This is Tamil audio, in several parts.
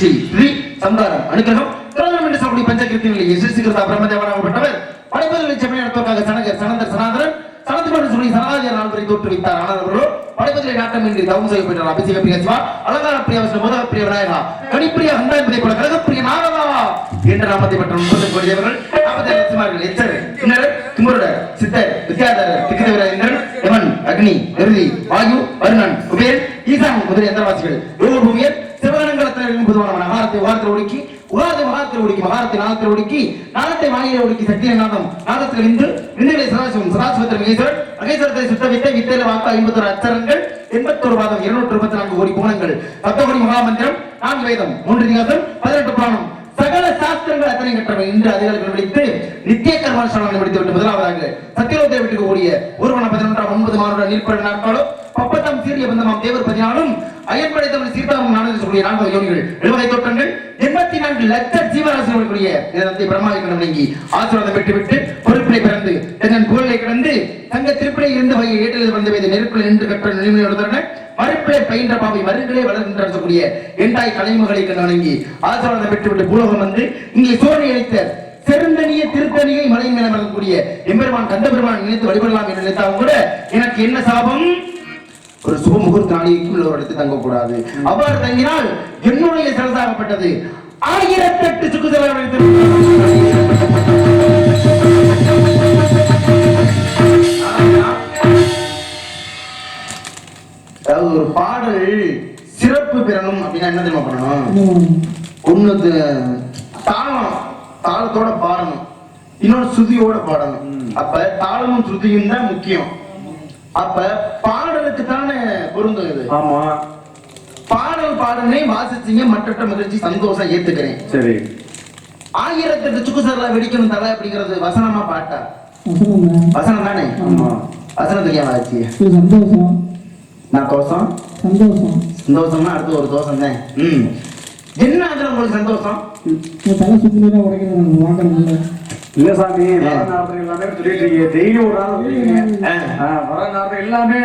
சிருஷ்டி ஸ்ரீ சம்ஹாரம் அனுகிரகம் திரவம் என்று சொல்லக்கூடிய பஞ்சகிருத்திகளில் சிருஷ்டிகிருதா பிரம்மதேவனாகப்பட்டவர் படைப்புகளை செம்மை நடத்துவதற்காக சனகர் சனந்தர் சனாதரன் சனத்துடன் சொல்லி சனாதிய நால்வரை தோற்றுவித்தார். ஆனவர்களோ படைப்பதிலே நாட்டம் என்று தவம் செய்யப்பட்டார். அபிஷேக பிரிய சிவா அலங்கார பிரிய வசன மோதக பிரிய விநாயகா கணிப்பிரிய ஹந்தா என்பதை போல கழகப்பிரிய நாரதா என்ற நாமத்தை பெற்ற 30 கோடி தேவர்கள் 40 லட்சமார்கள் எச்சர் இன்னர் துமுருடர் சித்தர் வித்யாதரர் திக்குதேவரர் இந்திரன் யமன் அக்னி நிருதி வாயு வருணன் குபேர் ஈசான் முதலிய எந்திரவாசிகள் யோகபூமியர் சிவகணங்களத்தினரின் பொதுவான ஆகாரத்தை வாரத்தில் ஒடுக்கி உகாரத்தை மகாரத்தில் ஒடுக்கி மகாரத்தை நாளத்தில் ஒடுக்கி நாளத்தை வாயிலை ஒடுக்கி சக்தியை நாதம் நாதத்தில் இந்து விண்ணிலை சதாசிவம் சதாசிவத்தில் மகேஸ்வரர் மகேஸ்வரத்தை சுத்த வித்தை வித்தையில வாக்க 51 அச்சரங்கள் 81 பாதம் 224 கோடி கோணங்கள் 10 கோடி மகாமந்திரம் 4 வேதம் 3 இதிகாசம் 18 புராணம் சகல சாஸ்திரங்கள் அத்தனை கற்றவை இன்று அதிகாரிகள் விடுத்து நித்திய கர்மசாலை முடித்து விட்டு முதலாவதாக சத்தியலோகத்தை விட்டு கூடிய ஊர்வன 11ஆம் 9 மாதம் நீர்ப்பட நாட்களும் 10ஆம் சீரிய பந்தமாம் தேவர் 14 அயன்படை தமிழ் சீதாராமன் நானது சொல்லிய 4 யோனிகள் 70 தோற்றங்கள் 84 லட்ச ஜீவராசிகளுடைய இதத்தை பிரம்மாவை வணங்கி ஆசீர்வாதம் பெற்றுவிட்டு பொறுப்பினை பிறந்து தன் புகழை கிடந்து தங்க திருப்பினை இருந்து வகை ஏற்றில் வந்த வேத நெருப்பில் நின்று கற்ற நிலைமையோடு மறுப்பிலை பயின்ற பாவை மருங்களே வளர்கின்ற சொல்லக்கூடிய எண்டாய் கலைமகளை கண்டு வணங்கி ஆசீர்வாதம் பெற்றுவிட்டு பூலோகம் வந்து இங்கே சோழனை அளித்த செருந்தனிய திருத்தணியை மலை மேல வரக்கூடிய எம்பெருமான் கந்த பெருமான் நினைத்து வழிபடலாம் என்று நினைத்தாலும் கூட எனக்கு என்ன சாபம், ஒரு சுப முகூர்த்த நாளைக்கு உள்ள ஒரு இடத்து தங்கக்கூடாது. அவ்வாறு தங்கினால் என்னுடைய சிறந்தாகப்பட்டது 1008 சுக்குதலை அதாவது ஒரு பாடல் சிறப்பு பெறணும் அப்படின்னா என்ன தெரியுமா பண்ணணும்? ஒண்ணு தாளத்தோட பாடணும், இன்னொரு சுதியோட பாடணும். அப்ப தாளமும் சுதியும் தான் முக்கியம். அப்ப பாடலுக்கு தானே பொருந்தும் இது. ஆமா, பாடல் பாடனே வாசிச்சீங்க மற்ற மகிழ்ச்சி சந்தோஷம் ஏத்துக்கிறேன். சரி, 1008 சுக்குசர்ல வெடிக்கணும் தலை அப்படிங்கிறது வசனமா பாட்டா? வசனம் தானே. வசனத்துக்கு ஏன் ஆச்சு? சந்தோஷம். நான் தோசம் சந்தோஷம் சந்தோஷம்னா அடுத்து ஒரு தோசம் தான். என்ன அதுல உங்களுக்கு சந்தோஷம்? தலை சுத்தினா உடைக்கிறது இல்ல சாமி. எல்லாமே சொல்லிட்டு இருக்கீங்க, டெய்லி ஒரு நாள் வர நாள் எல்லாமே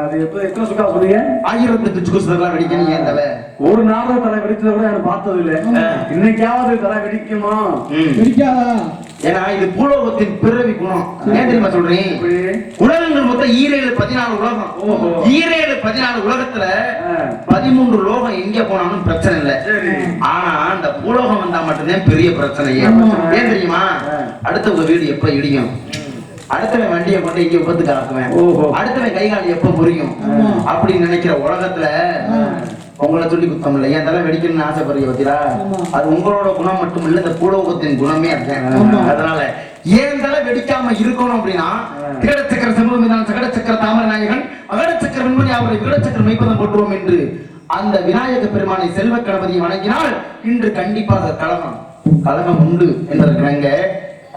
அது எத்தனை சுக்கா சொல்லுங்க? 1008 சுக்குசர்லாம் வெடிக்கணும். ஏன் தலை ஒரு நாள் தலை வெடிச்சதை கூட எனக்கு பார்த்தது இல்லை. இன்னைக்காவது தலை வெடிக்குமா? வெடிக்காதா? ஏன்னா இது பூலோகத்தின் பிறவி குணம். ஏன் தெரியுமா சொல்றேன்? உலகங்கள் மொத்தம் 14 உலகம். 14 உலகத்துல 13 லோகம் எங்க போனாலும் பிரச்சனை இல்லை. ஆனா அந்த பூலோகம் வந்தா மட்டும்தான் பெரிய பிரச்சனையே. ஏன் தெரியுமா? அடுத்தவங்க வீடு எப்ப இடியும், அடுத்தவன் வண்டியை கொண்டு இங்க விபத்து காக்குவேன், அடுத்தவன் கைகாலி எப்ப புரியும் அப்படின்னு நினைக்கிற உலகத்துல உங்களை சொல்லி குத்தம் இல்லை. என் தலை வெடிக்கணும்னு ஆசைப்படுறீங்க பத்தியா? அது உங்களோட குணம் மட்டும் இல்ல, இந்த பூலோகத்தின் குணமே அதுதான். அதனால ஏன் தலை வெடிக்காம இருக்கணும் அப்படின்னா திகடச்சக்கர சமூகம் சகடச்சக்கர தாமர நாயகன் அகடச்சக்கர வெண்மணி அவரை விகடச்சக்கர மெய்ப்பதம் போட்டுவோம் என்று அந்த விநாயக பெருமானை செல்வ கணபதியை வணங்கினால் இன்று கண்டிப்பாக கலகம் உண்டு என்பதற்கு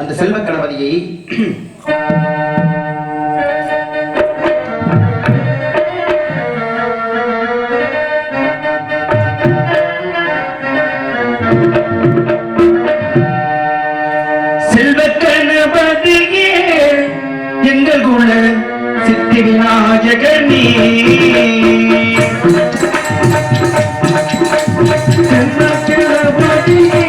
அந்த செல்வ கணபதியை எங்கள் குல சித்தி விநாயகனே செல்வ கணபதியே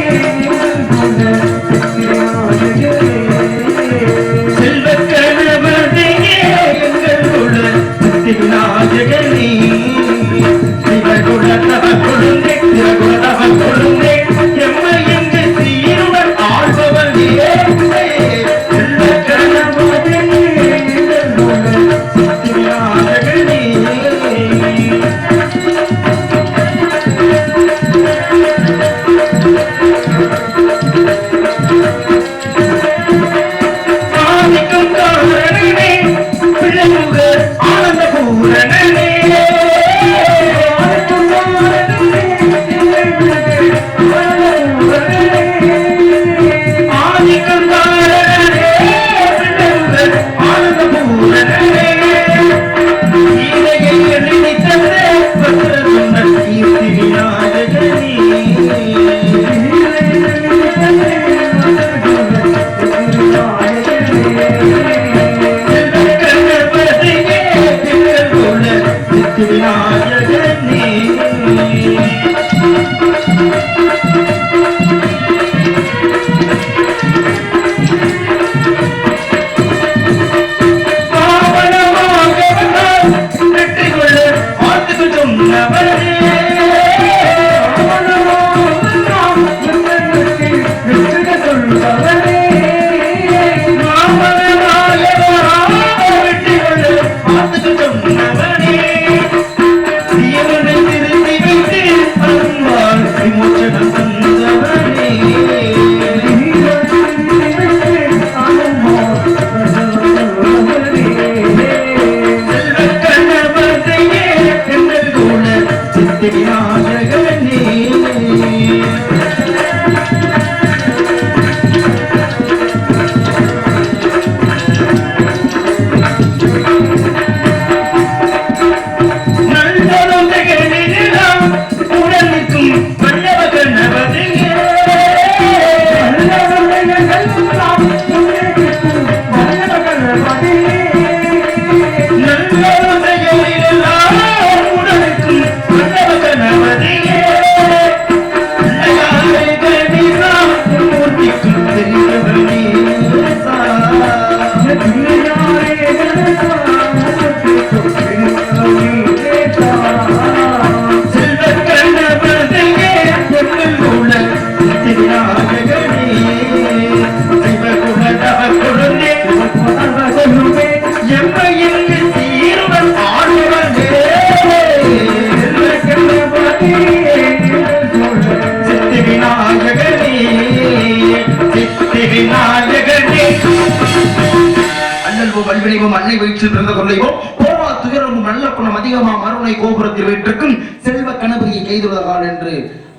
தாய் வயிற்றில் பிறந்த கொள்ளைவோம் போவா துயரமும் நல்ல குணம் அதிகமா மறுனை கோபுரத்தில் வீட்டிற்கும் செல்வ கணபதியை கைதுள்ளதால் என்று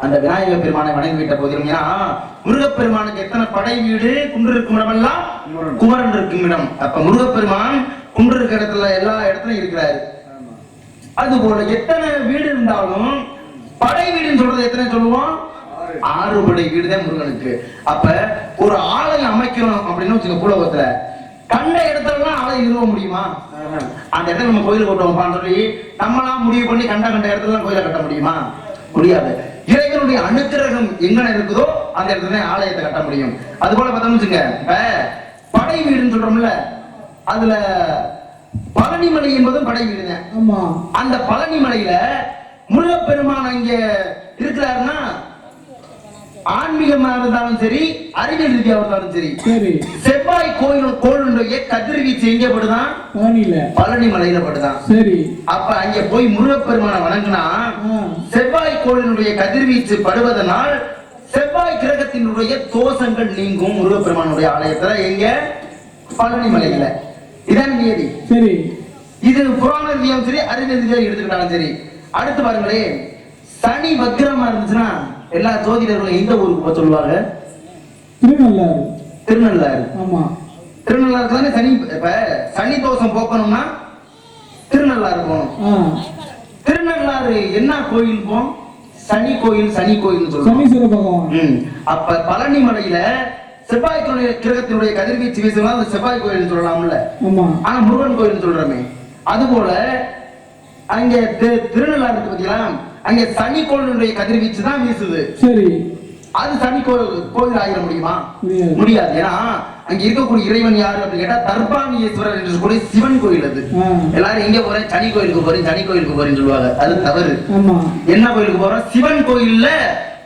அந்த விநாயக பெருமானை வணங்கி விட்ட போதிலும் ஏன்னா முருகப்பெருமானுக்கு எத்தனை படை வீடு குன்று இருக்கும் இடமெல்லாம் குமரன் இருக்கும் இடம். அப்ப முருகப்பெருமான் குன்று இருக்கிற இடத்துல எல்லா இடத்துலயும் இருக்கிறாரு. அது போல எத்தனை வீடு இருந்தாலும் படை வீடுன்னு சொல்றது எத்தனை சொல்லுவோம்? 6 படை வீடு தான் முருகனுக்கு. அப்ப ஒரு ஆலயம் அமைக்கணும் அப்படின்னு வச்சுக்க பூலோகத்துல கண்ட இடத்துல ஆலயம் நிறுவ முடியுமா? அந்த இடத்துல நம்ம கோயில் கட்டுவோம் சொல்லி நம்மளாம் முடிவு பண்ணி கண்ட இடத்துல கோயிலை கட்ட முடியுமா? முடியாது. இறைவனுடைய அனுக்கிரகம் எங்க இருக்குதோ அந்த இடத்துல ஆலயத்தை கட்ட முடியும். அது போல பார்த்தோம்னு வச்சுங்க, படை வீடுன்னு சொல்றோம்ல, அதுல பழனிமலை என்பதும் படை வீடுங்க. அந்த பழனிமலையில முருகப்பெருமான் அங்க இருக்கிறாருன்னா ஆன்மீகமா இருந்தாலும் சரி அறிவியல் ரீதியா இருந்தாலும் சரி செவ்வாய் கோயிலுடைய கதிர்வீச்சு எங்க படுதான்? பழனி மலையில படுதான். சரி, அப்ப அங்க போய் முருகப்பெருமானை வணங்கினா செவ்வாய் கோயிலுடைய கதிர்வீச்சு படுவதனால் செவ்வாய் கிரகத்தினுடைய தோஷங்கள் நீங்கும். முருகப்பெருமானுடைய ஆலயத்துல எங்க? பழனி மலையில. இதான் நியதி. சரி, இது புராண ரீதியாவும் சரி அறிவியல் ரீதியா எடுத்துக்கிட்டாலும் சரி. அடுத்து பாருங்களேன், சனி வக்ரமா இருந்துச்சுன்னா எல்லா ஜோதிடர்களும் எந்த ஊருக்கு போக சொல்லுவாங்க? திருநள்ளாறு. திருநள்ளாறு. ஆமா, திருநள்ளாறு தானே சனி. இப்ப சனி தோஷம் போக்கணும்னா திருநள்ளாறு போகணும். திருநள்ளாறு என்ன கோயில் போம்? சனி கோயில். சனி கோயில் சொல்லுவாங்க. அப்ப பழனி மலையில செவ்வாய் கிரகத்தினுடைய கதிர்வீச்சு வீசுனா அந்த செவ்வாய் கோயில் சொல்லலாம்ல. ஆனா முருகன் கோயில் சொல்றமே. அது போல அங்க திருநள்ளாறு இருக்கு பாத்தீங்களா, அங்க சனி கோயிலுடைய கதிர்வீச்சு தான் வீசுது. சரி, அது சனி கோயில் ஆகிட முடியுமா? முடியாது. ஏன்னா அங்க இருக்கக்கூடிய இறைவன் யாரு அப்படின்னு கேட்டா தர்பாணியேஸ்வரர் என்று சொல்லக்கூடிய சிவன் கோயில். அது எல்லாரும் எங்க போறேன்? சனி கோயிலுக்கு போறேன், சனி கோயிலுக்கு போறேன்னு சொல்லுவாங்க. அது தவறு. என்ன கோயிலுக்கு போறோம்? சிவன் கோயில்ல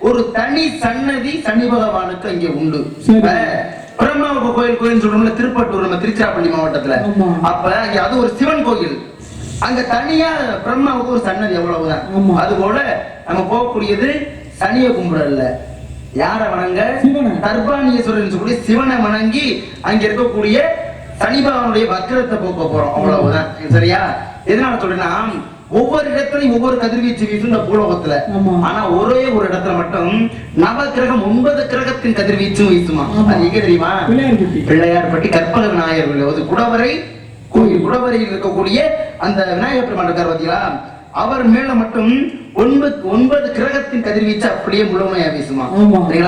ஒரு தனி சன்னதி சனி பகவானுக்கு அங்கே உண்டு. பிரம்மாவுக்கு கோயில் சொல்றோம்ல, திருப்பட்டூர் நம்ம திருச்சிராப்பள்ளி மாவட்டத்துல. அப்ப அங்க அது ஒரு சிவன் கோயில். அங்க தனியா பிரம்மாவுக்கு ஒரு சன்னதி, எவ்வளவுதான். அது போல நம்ம போகக்கூடியது சனியை கும்பிடல, யார வணங்க? தர்பாணியேஸ்வரர் சொல்லக்கூடிய சிவனை வணங்கி அங்க இருக்கக்கூடிய சனி பகவானுடைய வக்கிரத்தை போக்க போறோம், அவ்வளவுதான். சரியா? எதனால சொல்றேன்னா ஒவ்வொரு இடத்துலயும் ஒவ்வொரு கதிர்வீச்சு வீசும் இந்த பூலோகத்துல. ஆனா ஒரே ஒரு இடத்துல மட்டும் நவ கிரகம் 9 கிரகத்தின் கதிர்வீச்சும் வீசுமா. அது எங்க தெரியுமா? பிள்ளையார்பட்டி கற்பக விநாயகர் குடவரை கோயில். குடவரையில் இருக்கக்கூடிய அந்த விநாயகர் பெருமான் இருக்கார் பாத்தீங்களா, அவர் மேல மட்டும் 9 கிரகத்தின் கதிர்வீச்சு அப்படியே முழுமையா வீசுமா.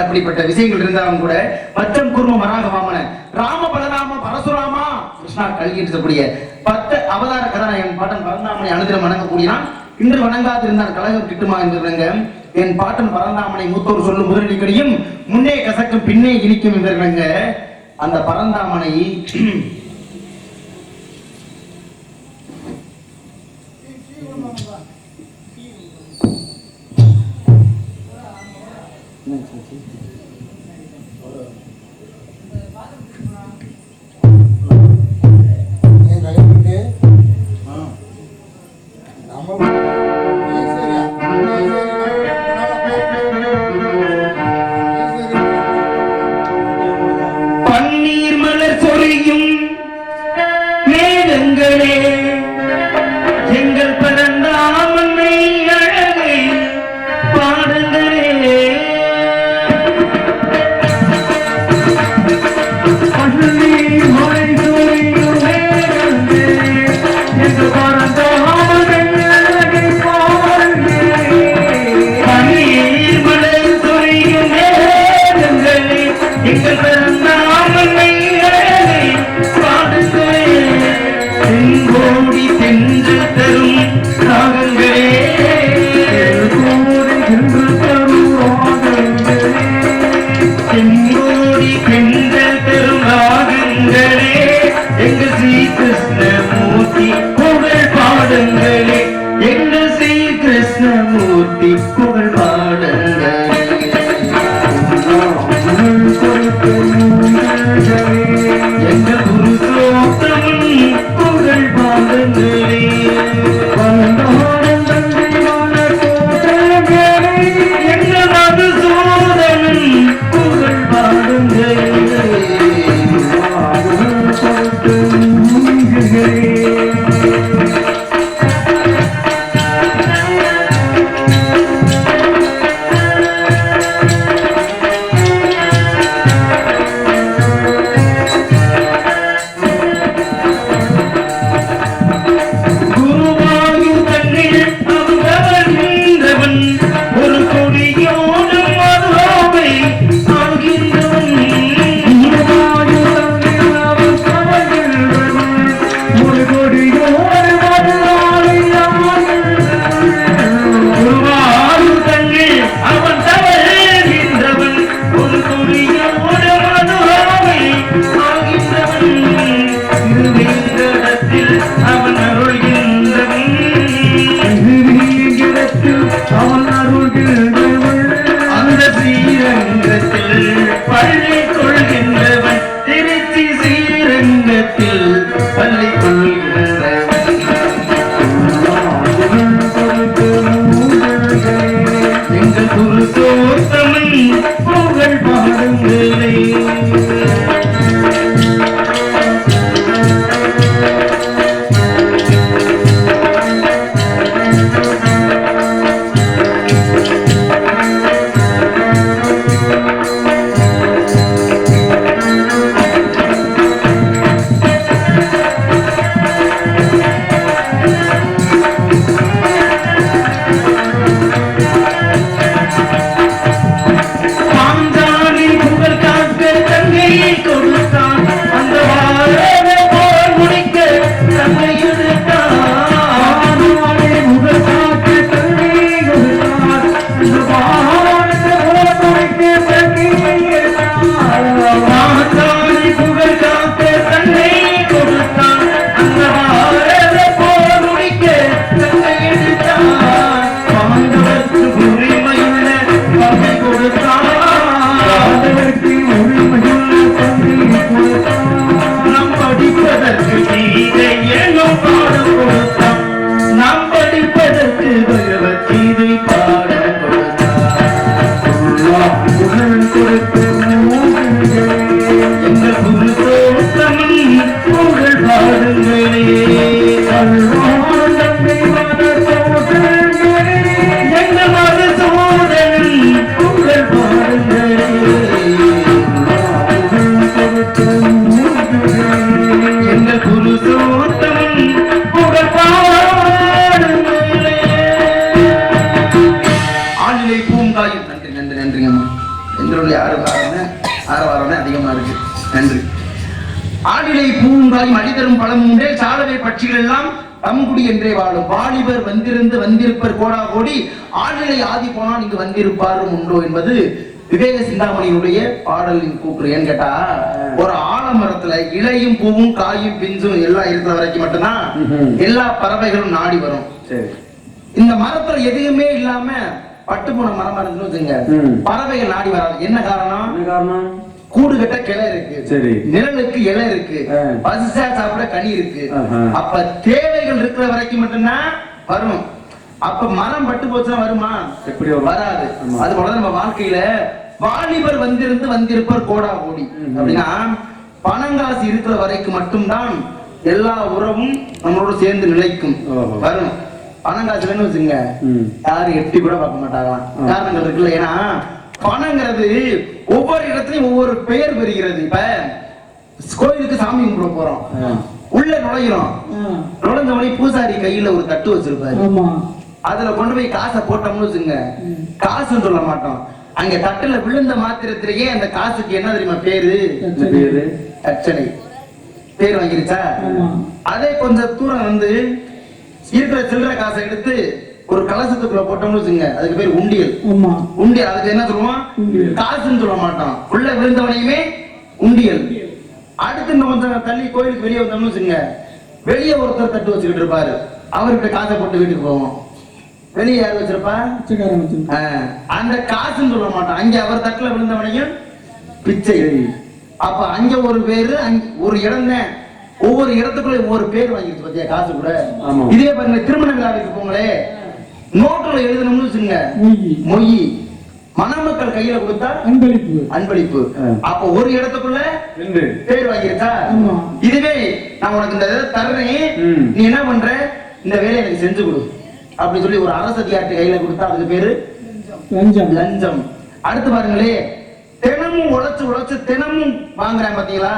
அப்படிப்பட்ட விஷயங்கள் இருந்தாலும் கூட மச்சம் குரும மராக வாமன ராம பலராம பரசுராமா கிருஷ்ணா கல்கின்ற 10 அவதார கதாநாயகன் பாட்டன் பரந்தாமனை அனுதினம் வணங்கக்கூடியான். இன்று வணங்காதிருந்தான் கழகம் கிட்டுமா என்கிறாங்க. என் பாட்டன் பரந்தாமனை மூத்தோர் சொல்லும் முதலடிக்கடியும் முன்னே கசக்கும் பின்னே இனிக்கும் என்கிறாங்க. அந்த பரந்தாமனை பன்னீர் மலர் சொரியும் மேகங்களே எங்கள் பரந்தாமனை அழகை பாடுங்களே. பன்னீர் மலை சொரியும் மேகங்களே எங்கள் பரந்தாமனை அழகை பாடுங்களே. பன்னீர் மலை புருஷோத்தமன் புகழ் பாடுங்களே. ஆடிலை பூங்காய் மடிதரும் பழம் உண்டே சாலவை பட்சிகள் எல்லாம் தம்குடி என்றே வாழும் வாலிபர் வந்திருந்து வந்திருப்பர் கோடா கோடி ஆடிலை ஆதி போனால் இங்கு வந்திருப்பாரும் உண்டோ என்பது விவேக சிந்தாமணியினுடைய பாடலின் கூற்று. ஏன்னு கேட்டா ஒரு ஆலமரத்துல இலையும் பூவும் காயும் பிஞ்சும் எல்லாம் இருக்கிற வரைக்கும் மட்டும்தான் எல்லா பறவைகளும் நாடி வரும். இந்த மரத்துல எதுவுமே இல்லாம பட்டு போன மரமா இருந்துன்னு வச்சுங்க, பறவைகள் நாடி வராது. என்ன காரணம்? கூடு கட்ட கிளை இருக்கு, நிழலுக்கு இலை இருக்கு, பசிச்சா சாப்பிட கனி இருக்கு. அப்ப தேவைகள் இருக்கிற வரைக்கும் மட்டும்தான் வரும். அப்ப மரம் பட்டு போச்சுன்னா வருமா? எப்படி வராது. அது போல நம்ம வாழ்க்கையில வாலிபர் வந்திருந்து வந்திருப்பர் கோடா கோடி அப்படின்னா பணங்காசு இருக்கிற வரைக்கும் மட்டும்தான் எல்லா உறவும் நம்மளோட சேர்ந்து நிலைக்கும் வரும். பணங்காசுலன்னு வச்சுங்க யாரும் எட்டி கூட பார்க்க மாட்டாங்களாம். காரணங்கள் இருக்குல்ல. ஏன்னா பணங்கிறது ஒவ்வொரு இடத்துலயும் ஒவ்வொரு பெயர் பெறுகிறது. இப்ப கோயிலுக்கு சாமி கும்பிட போறோம், உள்ள நுழைகிறோம், நுழைஞ்சவனே பூசாரி கையில ஒரு தட்டு வச்சிருப்பாரு. அதுல கொண்டு போய் காசை போட்டோம்னு வச்சுங்க, காசுன்னு சொல்ல மாட்டோம். அங்க தட்டுல விழுந்த மாத்திரத்திலேயே அந்த காசுக்கு என்ன தெரியுமா பேரு? அர்ச்சனை பேர் வாங்கிருச்சா? அதே கொஞ்சம் தூரம் வந்து இருக்கிற சில்லற காசை எடுத்து ஒரு கலசத்துக்குள்ள போட்டோம்னு வச்சுங்க, அதுக்கு பேர் உண்டியல். உண்டியல் அதுக்கு என்ன சொல்லுவோம்? காசுன்னு சொல்ல மாட்டோம். உள்ள விழுந்தவனையுமே உண்டியல். அடுத்து இன்னும் கொஞ்சம் தள்ளி கோயிலுக்கு வெளியே வந்தோம்னு வச்சுங்க, வெளியே ஒருத்தர் தட்டு வச்சுக்கிட்டு இருப்பாரு, அவர்கிட்ட காசை போட்டு வீட்டுக்கு போவோம். வெளியே யாரு வச்சிருப்பா? அந்த காசுன்னு சொல்ல மாட்டோம். அங்க அவர் தட்டுல விழுந்தவனையும் பிச்சை. அப்ப அங்க ஒரு பேரு, ஒரு இடம் தான். ஒவ்வொரு இடத்துக்குள்ள ஒவ்வொரு பேர் வாங்கிடுச்சு பத்தியா காசு கூட. இதே பாருங்க, திருமண விழாவுக்கு போங்களே, நோட்டுல எழுதணும்னு வச்சுங்க மொய், மணமக்கள் கையில கொடுத்தா அன்பளிப்பு. அன்பளிப்பு. அப்ப ஒரு இடத்துக்குள்ள பேர் வாங்கிருச்சா? இதுவே நான் உனக்கு இந்த தர்றேன், நீ என்ன பண்ற, இந்த வேலையை எனக்கு செஞ்சு கொடு அப்படி சொல்லி ஒரு அரசதிகாரத்தை கையில கொடுத்தா அதுக்கு பேரு லஞ்சம். லஞ்சம். அடுத்து பாருங்களே, தினமும் உழைச்சு உழைச்சு தினமும் வாங்குறேன் பாத்தீங்களா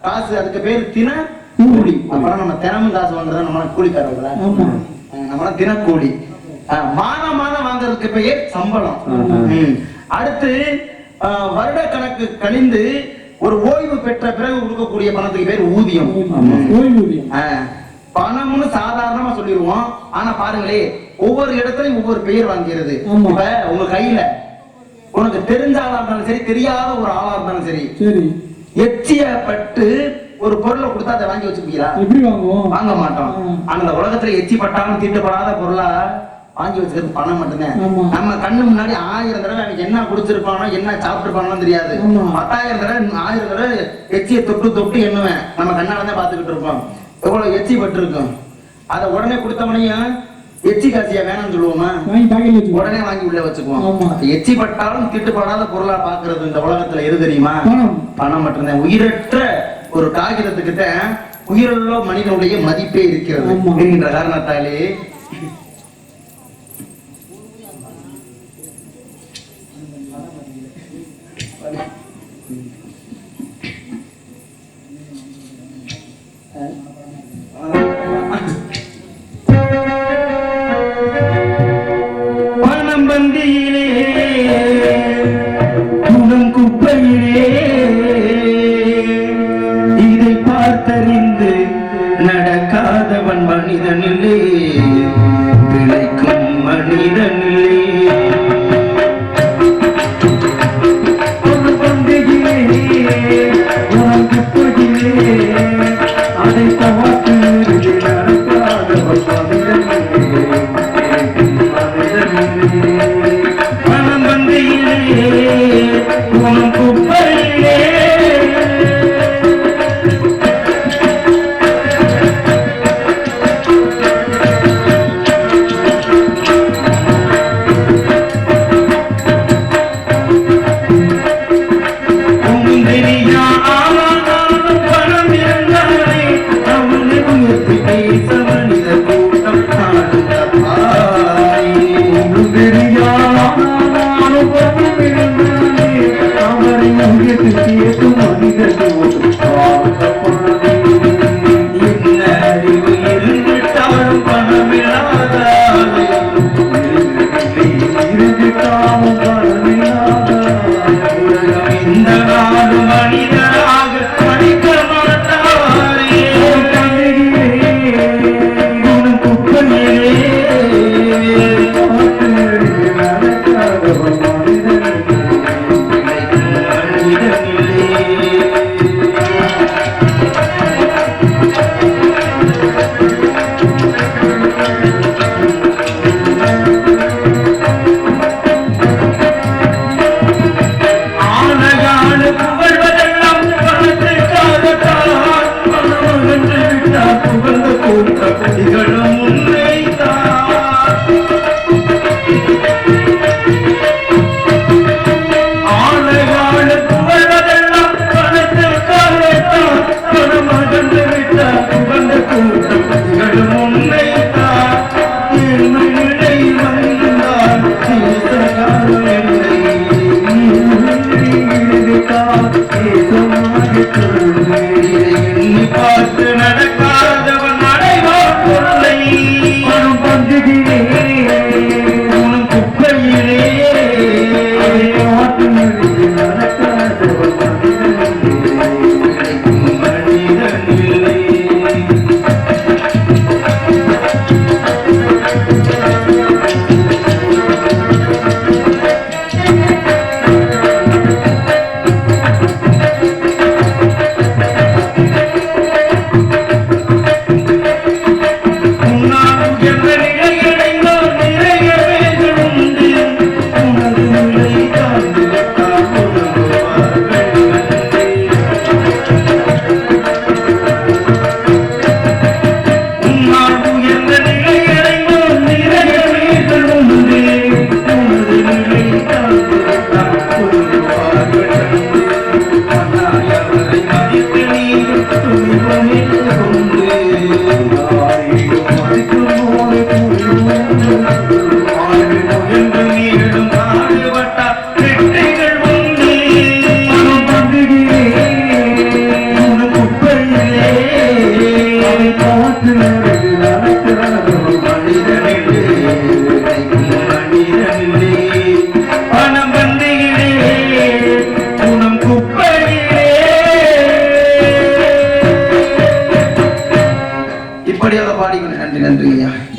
காசு, அதுக்கு பேரு தின கூலி. அப்புறம் நம்ம தினமும் காசு வாங்குறதா நம்ம கூலிக்காரங்களா? நம்ம தினக்கூலி. மாதம் மாதம் வாங்குறதுக்கு பெயர் சம்பளம். அடுத்து வருட கணக்கு கழிந்து ஒரு ஓய்வு பெற்ற பிறகு கொடுக்கக்கூடிய பணத்துக்கு பேர் ஊதியம். பணம்னு சாதாரணமா சொல்லிடுவோம், ஆனா பாருங்களே ஒவ்வொரு இடத்துலயும் ஒவ்வொரு பெயர் வாங்கிறது. இப்ப உங்க கையில உனக்கு தெரிஞ்ச ஆளா இருந்தாலும் சரி, தெரியாத ஒரு ஆளா இருந்தாலும் சரி, எச்சியப்பட்டு ஒரு பொருளை கொடுத்தா அதை வாங்கி வச்சுப்பீங்களா? எப்படி வாங்குவோம்? வாங்க மாட்டோம். அந்த உலகத்துல எச்சி பட்டாலும் தீட்டப்படாத பொருளா வாங்கி வச்சுக்கிறது பணம் மட்டும்தான். நம்ம கண்ணு முன்னாடி 1000 தடவை அவனுக்கு என்ன குடிச்சிருப்பானோ என்ன சாப்பிட்டுருப்பானோ தெரியாது. 10,000 தடவை 1000 தடவை எச்சியை தொட்டு தொட்டு எண்ணுவேன். நம்ம கண்ணால தான் பாத்துக்கிட்டு இருப்போம் எவ்வளவு எச்சி பட்டு இருக்கும். அதை உடனே கொடுத்தவனையும் எச்சி காசியா வேணும்னு சொல்லுவோமா? உடனே வாங்கி உள்ள வச்சுக்குவோம். எச்சி பட்டாலும் திட்டுப்படாத பொருளா பாக்குறது இந்த உலகத்துல எது தெரியுமா? பணம் மட்டும்தான். உயிரற்ற ஒரு காகிதத்துக்கிட்ட உயிருள்ள மனிதனுடைய மதிப்பே இருக்கிறது என்கின்ற காரணத்தாலே பணம் பந்தியிலே குணம் குப்பையிலே இதை பார்த்தறிந்து நடக்காதவன் மனிதனில்லே, பிழைக்கும் மனிதனில்லே. அதை பார்த்து நடக்காதவன் பணம் பந்தியிலே குணம் குப்பையிலே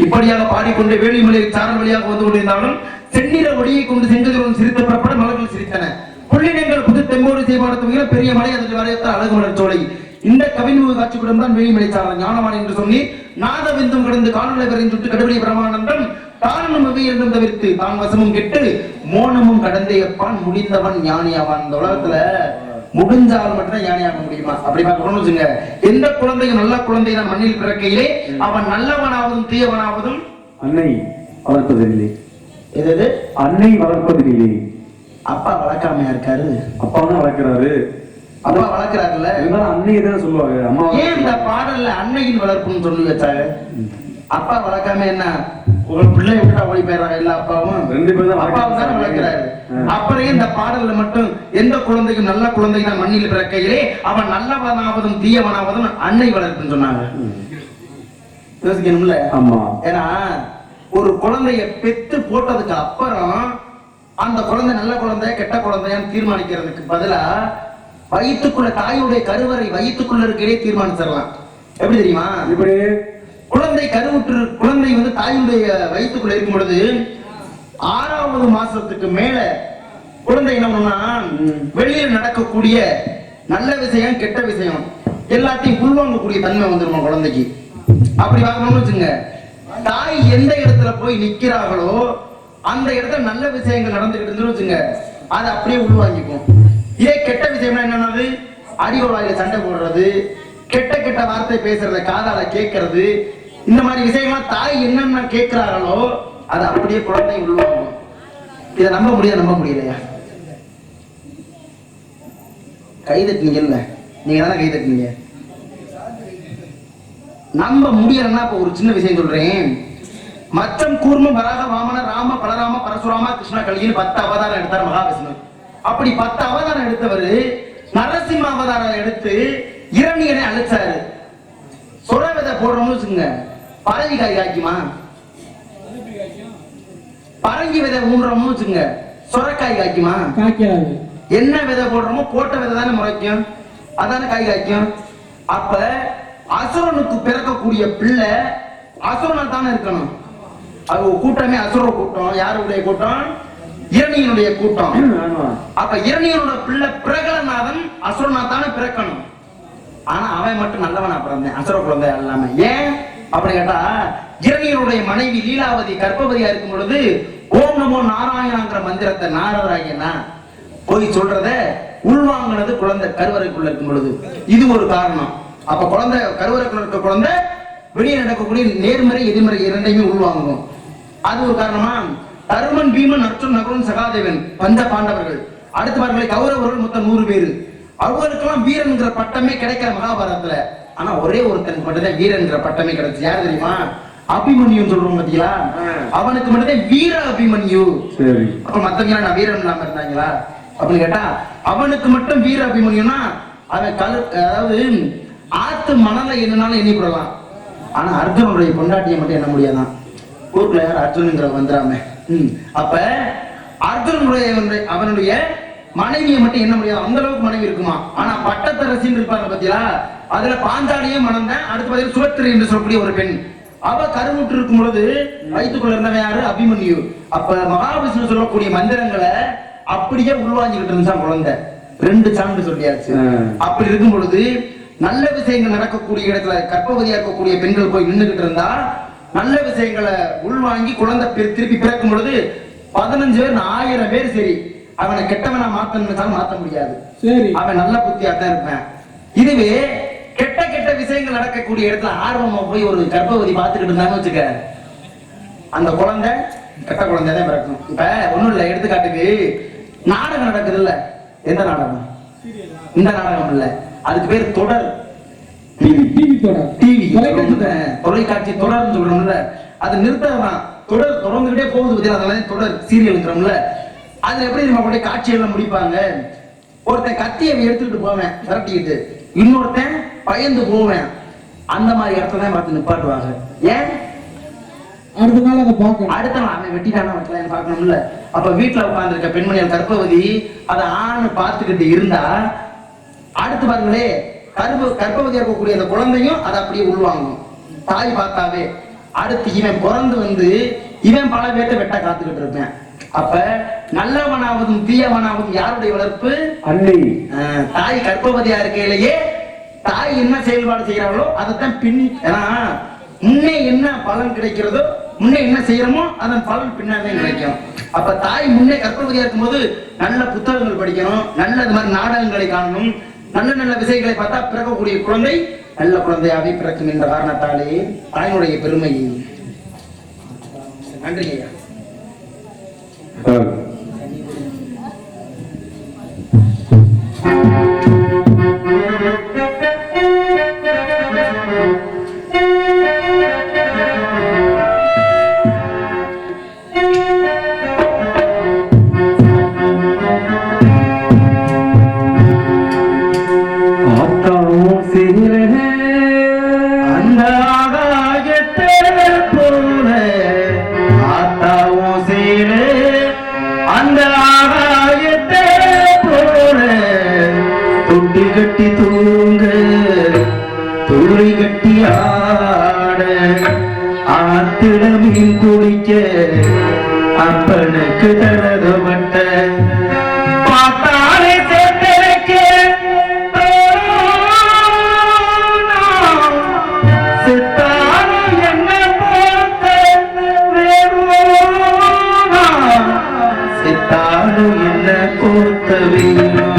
இப்படியாக பாடிக்கொண்டு வேலிமலை சாரல் வழியாக வந்து கொண்டிருந்தாலும் செந்நிற ஒளியை கொண்டு செங்கதிரோடு சிரித்த புறப்பட மலர்கள் சிரித்தன. புள்ளினங்கள் புது தெம்போடு செய்பாடத்துகிற பெரிய மலை அதில் வரையத்த அழகு மலர் சோலை. இந்த கவின்முக காட்சி கூடம் தான் வேலிமலை சாரல் ஞானவான் என்று சொல்லி நாதவிந்தம் கடந்து காணொலி வரையும் சுட்டு கடுவெளி பிரமானந்தம் தானும் என்றும் தவிர்த்து தான் வசமும் கெட்டு மோனமும் கடந்தையப்பான் முடிந்தவன் ஞானியாவான். இந்த உலகத்துல முடிஞ்சால் மட்டும் ஞானியாக முடியுமா? அப்படி பார்க்கணும்னு வச்சுங்க. எந்த குழந்தையும் நல்ல குழந்தை தான் மண்ணில் பிறக்கையிலே அவன் நல்லவனாவதும் தீயவனாவதும் அன்னை வளர்ப்பதில்லை. எது அன்னை வளர்ப்பதில்லை. அப்பா வளர்க்காமையா இருக்காரு? அப்பா தான் வளர்க்கிறாரு. அப்பா வளர்க்கிறாருல்ல, இருந்தாலும் அன்னையை தான் சொல்லுவாங்க. அம்மா ஏன் இந்த பாடல்ல அன்னையின் வளர்ப்புன்னு சொல்லி வச்சாங்க? அப்பா வளர்க்காம என்ன ஒரு பிள்ளை விட்டா ஓடி போயிடுறாங்க எல்லா அப்பாவும்? 2 பேரும் தான் அப்பாவும் தானே வளர்க்கிறாரு. அப்புறம் இந்த பாடல்ல மட்டும் எந்த குழந்தைக்கும் நல்ல குழந்தை தான் மண்ணில் பிறக்கையிலே அவன் நல்லவனாவதும் தீயவனாவதும் அன்னை வளர்ப்புன்னு சொன்னாங்க. யோசிக்கணும்ல? ஆமா. ஏன்னா ஒரு குழந்தைய பெத்து போட்டதுக்கு அப்புறம் அந்த குழந்தை நல்ல குழந்தை கெட்ட குழந்தையான்னு தீர்மானிக்கிறதுக்கு பதிலா வயிற்றுக்குள்ள தாயுடைய கருவறை வயிற்றுக்குள்ள இருக்கிறே தீர்மானிச்சிடலாம். எப்படி தெரியுமா? இப்படி குழந்தை கருவுற்று குழந்தை வந்து தாயுடைய வயிற்றுக்குள்ள இருக்கும் பொழுது 6வது மாசத்துக்கு மேல குழந்தை என்ன பண்ணும்னா வெளியில் நடக்கக்கூடிய நல்ல விஷயம் கெட்ட விஷயம் எல்லாத்தையும் உள்வாங்கக்கூடிய தன்மை வந்துருமா குழந்தைக்கு. அப்படி பார்க்கணும்னு வச்சுங்க, தாய் எந்த இடத்துல போய் நிக்கிறார்களோ அந்த இடத்துல நல்ல விஷயங்கள் நடந்துகிட்டு இருந்து வச்சுங்க, அதை அப்படியே உள்வாங்கிக்கும். இதே கெட்ட விஷயம்னா என்னன்னது, அடியோலாயில சண்டை போடுறது, கெட்ட கெட்ட வார்த்தை பேசுறத காதால கேட்கறது, இந்த மாதிரி விஷயங்கள்லாம் தாய் என்னென்ன கேட்கிறார்களோ அதை அப்படியே குழந்தை உள்வாங்கும். இதை நம்ப முடியலையா? கைதட்டினீங்கல்ல, நீங்க தானே கைதட்டினீங்க. நம்ப முடியலன்னா இப்ப ஒரு சின்ன விஷயம் சொல்றேன். மச்சம் கூர்மம் வராக வாமன ராம பலராம பரசுராமா கிருஷ்ணா கலியில் 10 அவதாரம் எடுத்தார் மகாவிஷ்ணு. அப்படி 10 அவதாரம் எடுத்தவர் நரசிம்ம அவதாரம் எடுத்து இரணியனை அழிச்சாரு. சொர விதை போடுறோம்னு வச்சுங்க, பரங்கி காய் காய்க்குமா? பரங்கி விதை ஊன்றோம்னு வச்சுங்க, சொரக்காய் காய்க்குமா? காய்க்காது. என்ன விதை போடுறோமோ போட்ட விதை தானே முளைக்கும், அதானே காய் காய்க்கும். அப்ப அசுரனுக்கு பிறக்கக்கூடிய பிள்ளை அசுரனா தானே இருக்கணும். அது கூட்டமே அசுர கூட்டம். யாருடைய கூட்டம்? இரணியனுடைய கூட்டம். அப்ப இரணியனோட பிள்ளை பிரகலநாதன் அசுரனா தானே பிறக்கணும். ஆனா அவன் மட்டும் நல்லவனா பிறந்தேன், அசுர குழந்தை எல்லாமே. ஏன் அப்படி கேட்டா, இரணியனுடைய மனைவி லீலாவதி கர்ப்பவதியா இருக்கும் பொழுது ஓம் நமோ நாராயணங்கிற மந்திரத்தை நாரதராகியனா போய் சொல்றத உள்வாங்கினது குழந்தை கருவறைக்குள்ள இருக்கும் பொழுது. இது ஒரு காரணம். அப்ப குழந்தை கருவறைக்குள்ள இருக்க குழந்தை வெளியே நடக்கக்கூடிய நேர்மறை எதிர்மறை இரண்டையுமே உள்வாங்கும். அது ஒரு காரணமா. தருமன் பீமன் அர்ஜுன் நகுலன் சகாதேவன் பஞ்ச பாண்டவர்கள், அடுத்தவர்களை கௌரவர்கள் மொத்தம் 100 பேரு. அவங்களுக்கெல்லாம் வீரன்கிற பட்டமே கிடைக்கிற மகாபாரதத்துல. ஆனா ஒரே ஒருத்தனுக்கு மட்டும்தான் வீரன்கிற பட்டமே கிடைச்சு. யாரு தெரியுமா? அபிமன்யுன்னு சொல்றோம் பாத்தீங்களா, அவனுக்கு மட்டும்தான் வீர அபிமன்யு. அப்ப மத்தவங்க நான் வீரன் இல்லாம இருந்தாங்களா அப்படின்னு கேட்டா, அவனுக்கு மட்டும் வீர அபிமன்யுனா அவன் அதாவது ஆத்து மணலை என்னன்னாலும் எண்ணிப்படலாம். ஆனா அர்ஜுனுடைய பொண்டாட்டியை மட்டும் என்ன முடியாதான். ஊருக்குள்ள யார் அர்ஜுனுங்கிற வந்துடாம. அப்ப அர்ஜுனுடைய அவனுடைய மனைவியை மட்டும் என்ன முடியாது, அந்த அளவுக்கு மனைவி இருக்குமா. ஆனா பட்டத்தரசின்னு இருப்பாங்க பாத்தீங்களா, அதுல பாஞ்சாலியே மணந்தேன். அடுத்து பாத்தீங்கன்னா சுவத்திரி என்று சொல்லக்கூடிய ஒரு பெண், அவ கருவுற்று இருக்கும் பொழுது வயிற்றுக்குள்ள இருந்தவன் யாரு? அபிமன்யு. அப்ப மகாவிஷ்ணு சொல்லக்கூடிய மந்திரங்களை அப்படியே உள்வாங்கிக்கிட்டு இருந்தான் குழந்தை. 2 சான்று சொல்லியாச்சு. அப்படி இருக்கும் பொழுது நல்ல விஷயங்கள் நடக்கக்கூடிய இடத்துல கர்ப்பவதியா இருக்கக்கூடிய பெண்கள் போய் நின்றுகிட்டு இருந்தா நல்ல விஷயங்களை உள்வாங்கி குழந்தை திருப்பி பிறக்கும் பொழுது 15 பேர் 1000 பேர் சரி, அவனை கெட்டவனா மாத்தணும் மாத்த முடியாது. அவன் நல்ல புத்தியா தான் இருப்பேன். இதுவே கெட்ட கெட்ட விஷயங்கள் நடக்கக்கூடிய இடத்துல ஆர்வமா போய் ஒரு கர்ப்பவதி பார்த்துக்கிட்டு இருந்தான்னு வச்சுக்க, அந்த குழந்தை கெட்ட குழந்தை தான் பிறக்கும். இப்ப ஒண்ணும் இல்ல, எடுத்துக்காட்டுக்கு நாடகம் நடக்குது இல்ல, எந்த நாடகம்? இந்த நாடகம் இல்ல, அதுக்கு பேர் தொடர். தொலைக்காட்சி தொடர்னு சொல்றோம்ல, அது நிறுத்ததான். தொடர் தொடர்ந்துகிட்டே போகுது, அதெல்லாம் தொடர் சீரியல்ங்கிறோம்ல. அதுல எப்படி நம்ம காட்சியெல்லாம் முடிப்பாங்க. ஒருத்தன் கத்தியை எடுத்துக்கிட்டு போவேன் விரட்டிக்கிட்டு, இன்னொருத்தன் பயந்து போவேன். அந்த மாதிரி இடத்துல தான் பார்த்து நிப்பாட்டுவாங்க. ஏன்? அடுத்த நாள் அதை பார்க்கணும். அடுத்த நாள் அவன் வெட்டிட்டானா வெட்டலாம் பார்க்கணும்ல. அப்ப வீட்டுல உட்கார்ந்துருக்க பெண்மணியால் கர்ப்பவதி அதை ஆண் பார்த்துக்கிட்டு இருந்தா, அடுத்து பாருங்களே கர்ப்பவதியா இருக்கக்கூடிய அந்த குழந்தையும் அதை அப்படியே உள்வாங்கும். தாய் பார்த்தாவே அடுத்து இவன் பிறந்து வந்து இவன் பல பேர்த்த வெட்ட காத்துக்கிட்டு இருப்பேன். அப்ப நல்லவனாவதும் தீயவனாவதும் யாருடைய வளர்ப்பு? அன்னை. தாய் கர்ப்பவதியா இருக்கையிலேயே தாய் என்ன செயல்பாடு செய்யறாங்களோ அதைத்தான் பின். ஏன்னா முன்னே என்ன பலன் கிடைக்கிறதோ, முன்னே என்ன செய்யறோமோ அதன் பலன் பின்னாலே கிடைக்கும். அப்ப தாய் முன்னே கர்ப்பவதியா இருக்கும்போது நல்ல புத்தகங்கள் படிக்கணும், நல்ல மாதிரி நாடகங்களை காணணும், நல்ல நல்ல விஷயங்களை பார்த்தா பிறக்கக்கூடிய குழந்தை நல்ல குழந்தையாவே பிறக்கும் என்ற காரணத்தாலே தாயினுடைய பெருமை நன்றிங்க ஐயா. கட்டி தூங்க துளி கட்டி ஆட ஆத்திர மீன் குடிக்க அப்பனுக்கு தரதப்பட்ட பார்த்தாலே சேர்த்திருக்க சித்தாலும் என்ன போத்த வேணும் சித்தாலும் என்ன போத்த வேணும்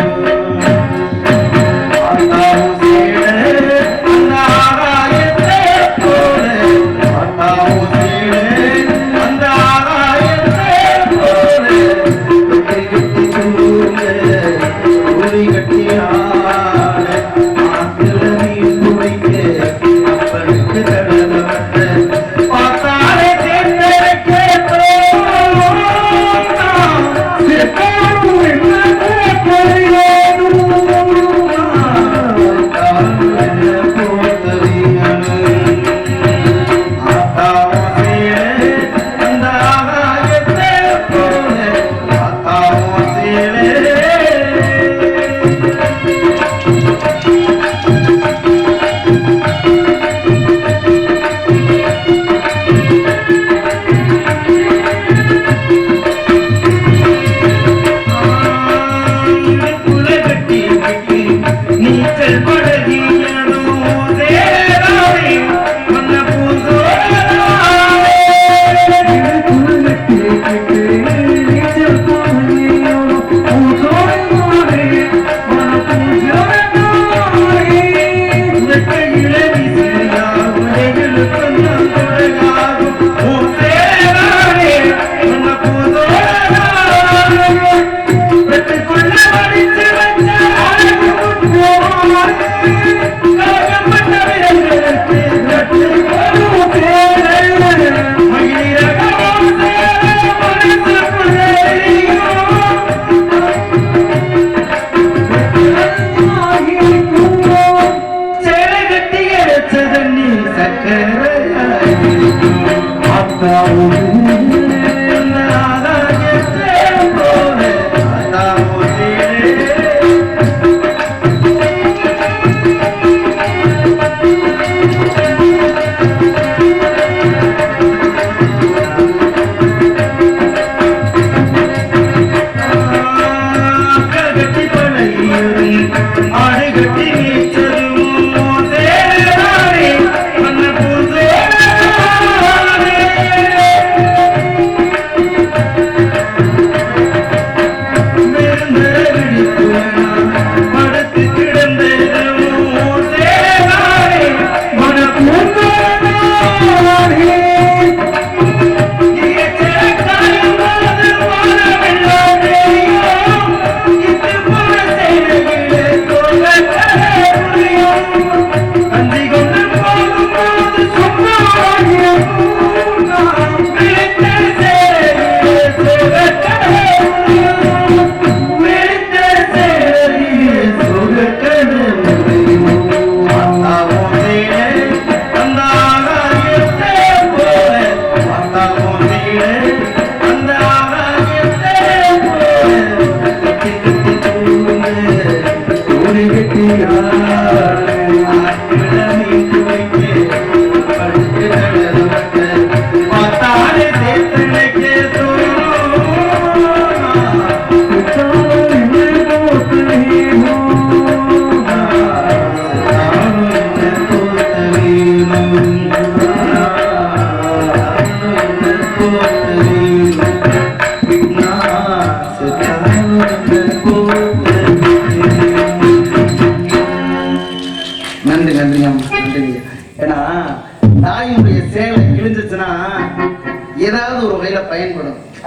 ஏதாவது ஒரு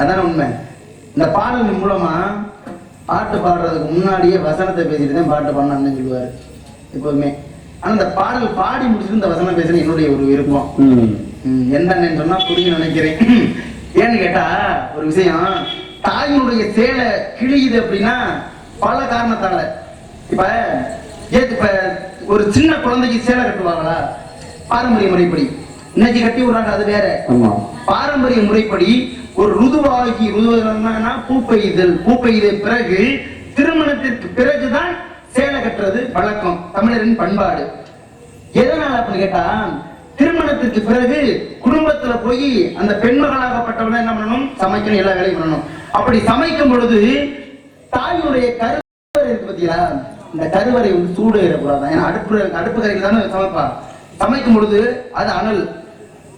அதான் உண்மை. இந்த பாடல் மூலமா பாட்டு பாடுறதுக்கு முன்னாடியே வசனத்தை பேசிட்டு தான் பாட்டு பாடணும்னு சொல்லுவாரு எப்போதுமே. ஆனா இந்த பாடல் பாடி முடிச்சுட்டு இந்த வசனம் பேசுறது என்னுடைய ஒரு விருப்பம். என்னன்னு சொன்னா புரிய நினைக்கிறேன். ஏன்னு கேட்டா ஒரு விஷயம், தாயினுடைய சேலை கிழியுது அப்படின்னா பல காரணத்தால. இப்ப ஒரு சின்ன குழந்தைக்கு சேலை கட்டுவாங்களா பாரம்பரிய முறைப்படி, இன்னைக்கு கட்டி விடுறாங்க அது வேற. பாரம்பரிய முறைப்படி ஒரு ருதுவாகி பூப்பெய்த பிறகு திருமணத்திற்கு பிறகுதான் சேலை கட்டுறது வழக்கம், தமிழரின் பண்பாடு. எதனால அப்படின்னு கேட்டா, திருமணத்திற்கு பிறகு குடும்பத்துல போய் அந்த பெண்மகளாகப்பட்டவன என்ன பண்ணணும், சமைக்கணும், எல்லா வேலையும் பண்ணணும். அப்படி சமைக்கும் பொழுது தாயுடைய கருவறை இருக்கு பார்த்தீங்களா, இந்த கருவறை வந்து சூடு ஏறக்கூடாது. ஏன்னா அடுப்பு கரைக்கு தானே சமைப்பா. சமைக்கும் பொழுது அது அனல்,